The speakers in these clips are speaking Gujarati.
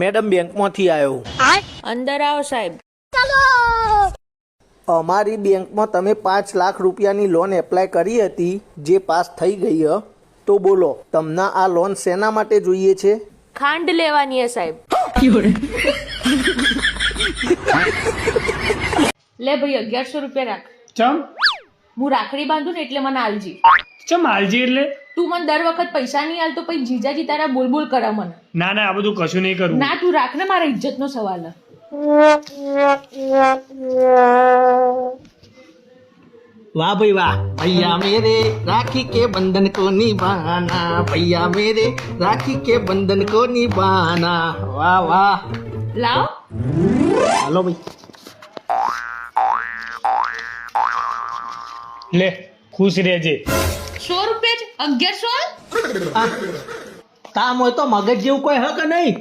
મેડમ બેંકમાંથી આવ્યો. અંદર આવો સાહેબ. અમારી બેંકમાં તમે 5 લાખ રૂપિયાની લોન એપ્લાય કરી હતી જે પાસ થઈ ગઈ હ. તો બોલો તમને આ લોન શેના માટે જોઈએ છે? ખાંડ લેવાની હે સાહેબ. લે ભાઈ 1100 રૂપિયા રાખ. ચમ હું રાખડી બાંધું ને એટલે મને આલજી. ચમ આલજી એટલે? તું મને દર વખત પૈસા નહીં આલતો પછી જીજાજી તારા બોલ બોલ કરે મને. ના ના, આ બધું કશું નહીં કરવું. ના તું રાખ ને, મારા ઇજ્જતનો સવાલ હે. वाह भाई वाह, भैया मेरे राखी के बंधन को निभाना, भैया मेरे राखी के बंधन को निभाना. वाह वाह. લાવ. હાલો ભાઈ. લે ખુશ રહેજે. 100 રૂપિયા જ 1100. કામ હોય તો મગજ જેવું કોઈ હક નહીં.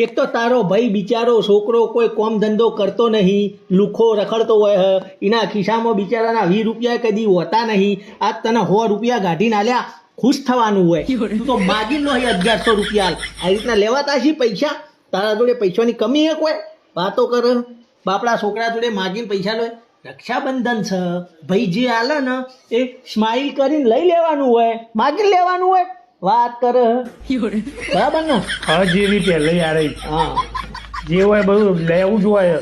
એક તો તારો ભાઈ બિચારો છોકરો કોઈ કોમ ધંધો કરતો નહીં, લુખો રખડતો હોય હ, એના ખિસ્સામાં બિચારાના 20 રૂપિયા કદી હોતા નહીં. આજ તને 100 રૂપિયા ગાઢીને આલ્યા, ખુશ થવાનું હોય. તું તો માગી લો 1100 રૂપિયા. આ રીતના લેવાતા છે પૈસા? તારા જોડે પૈસાની કમી હે કોઈ? વાતો કર. બાપડા છોકરા જોડે માગીને પૈસા લે. રક્ષાબંધન છે, ભાઈ જે આલે ને એ સ્માઈલ કરીને લઈ લેવાનું હોય, માગીને લેવાનું હોય. વાત કર બરાબર ને? હા જેવી પહેલે યાર. હા, જે હોય બધું લેવું જ હોય.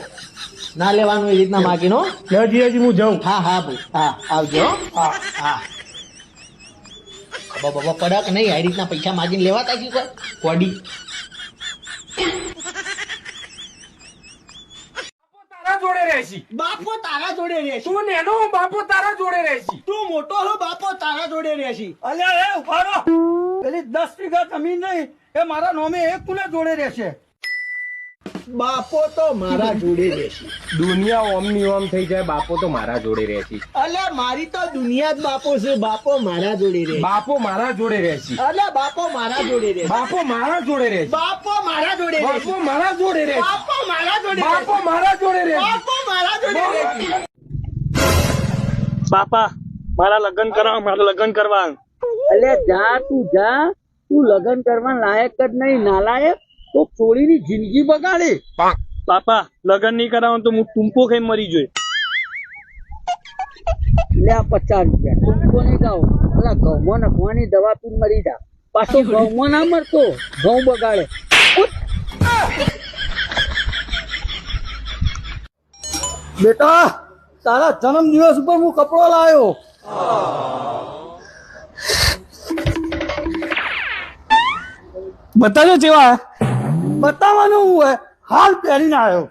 ના લેવાનું એ રીતના માગીનો. લેજી હજી હું જાઉં. હા હા ભાઈ, હા આવજો. હા હા. બાબા કડક નહીં, આ રીતના પૈસા માગીને લેવાતા છે કોઈ કોડી. તારા જોડે રહેશી. બાપો તારા જોડે રહેશે. તું નેનો, બાપો તારા જોડે રહેશી. તું મોટો હો, બાપો તારા જોડે રહેશે. અલ્યા એ ઉભા રહો. પેલી 10 વીઘા જમીન નહીં એ મારા નોમે એક કુલે જોડે રહેશે. બાપો તો મારા જોડે રહેશે. દુનિયા ઓમની ઓમ થઈ જાય, બાપો તો મારા જોડે રહેશે. અલ્યા મારી તો દુનિયા જ બાપો છે. બાપો મારા જોડે રહે. બાપો મારા જોડે રહેશે. અલ્યા બાપો મારા જોડે રહે. બાપો મારા જોડે રહેશે. બાપો મારા જોડે રહે. બાપો મારા જોડે રહેશે. બાપો મારા જોડે રહે. બાપો મારા જોડે રહેશે. બાપો મારા જોડે રહે. બાપા મારા લગ્ન કરવા, મારા લગ્ન કરવા. અલે જા તું જા, તું લગ્ન કરવા લાયક જ નહીં, નાલાયક. તો છોડીની જિંદગી બગાડે. બાપા લગ્ન નહીં કરાવો તો હું ટૂંપો ખાઈ મરી જોઈ. લે આ 50 રૂપિયા તુમકો નહીં ગાઓ. અલા ઘઉંમાં નખવાની દવા પીને મરી જા. પાછો ઘઉંમાં ના મરતો, ઘઉં બગાડે. બેટા તારા જન્મ દિવસ ઉપર હું કપડો લાવ્યો. બતાજો જેવા બતાવવાનું હોય, હાલ પહેરીને આવ્યો.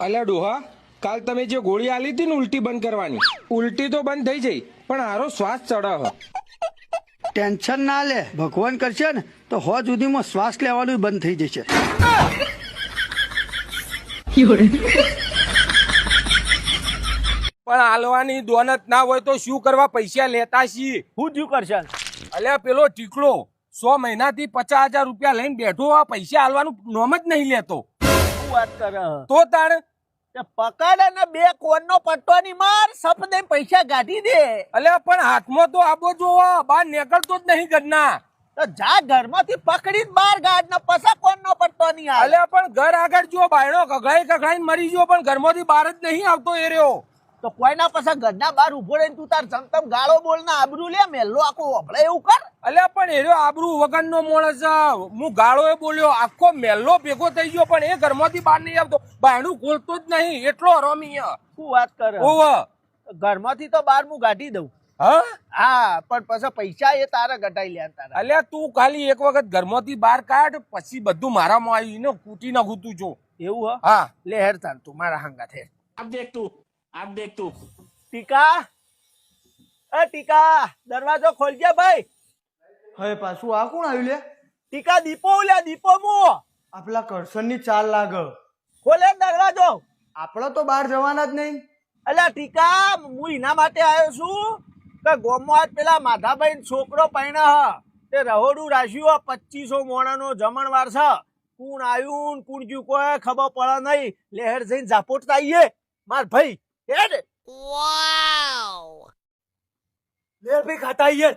અલ્યા ડોહા, કાલ તમે જે ગોળી આલી હતી ને ઉલટી બંધ કરવાની, ઉલટી તો બંધ થઈ જઈ પણ હારો શ્વાસ ચડે હ. ટેન્શન ના લે, ભગવાન કરશે ને તો હો સુધીમાં શ્વાસ લેવાનું બંધ થઈ જશે. પણ હાલવાની દોનત ના હોય તો શું કરવા પૈસા લેતા છીએ? શું થયું કરશે? અલ્યા પેલો ટીકલો 100 મહિનાથી 50,000 રૂપિયા લઈને બેઠો, આ પૈસા હાલવાનું નોમ જ નહીં લેતો. શું વાત કરે? તો તાણ પકડ અને 2 કોનનો પટ્ટો ની માર, સપ દે પૈસા કાઢી દે. અલ્યા પણ હાથમાં તો આબો જોવા, બહાર નીકળતો જ નહીં ઘરના. તો જા ઘરમાંથી પકડીને બહાર ગાડ ને પસા કોનનો પટ્ટો નહીં આવે. અલ્યા પણ ઘર આગળ જો બાયણો કગડાઈ મરી ગયો પણ ઘરમાંથી બહાર જ નહીં આવતો એ રહ્યો. તો કોઈના પાછા ઘરના બહાર ઉભો રહીને તું તાર જમતમ ગાળો બોલ ને આબરૂ લે, મેલ્લો આખો વપડે એવું કર. અલ્યા પણ એ રહ્યો આબરૂ વગરનો માણસ. હું ગાળો એ બોલ્યો, આખો મેલ્લો ભેગો થઈ ગયો પણ એ ઘરમાંથી બહાર નહીં આવતો, બાયણું ખોલતો જ નહીં, એટલો રમી. શું વાત કરે? ઓવ ઘરમાંથી તો બહાર હું કાઢી દઉં. હા હા, પણ પછી પૈસા એ તારા ઘટાઈ લે તારા. અલ્યા તું ખાલી એક વખત ઘરમાંથી બહાર કાઢ, પછી બધું મારામાં આવીને કૂટી નાખું તું જો. એવું હ? હા લે હેર તાર તું મારા હંગા થે. આપ દેખ તું. ટીકા, એ ટીકા દરવાજો ખોલજે ભાઈ. હવે પાછું આ કોણ આવ્યું લે? ટીકા દીપો લે, દીપો મો. આપલા કરશન ની ચાલ લાગ. ખોલે દરવાજો. આપડે તો બહાર જવાના જ નહીં. અલ્યા ટીકા, હું એના માટે આવ્યો છું કે ગોમમાં આજ પેલા માધાભાઈ છોકરો પૈણા હ, તે રહોડું રાખ્યું 2500 મોણાનો જમણવાર છે. કોણ આવ્યું કોણ ગયું કોઈ ખબર પડે નહીં. લહેર જઈને ઝાપોટતા આવીએ માર ભાઈ. હેડ ભાઈ ખાતા યાર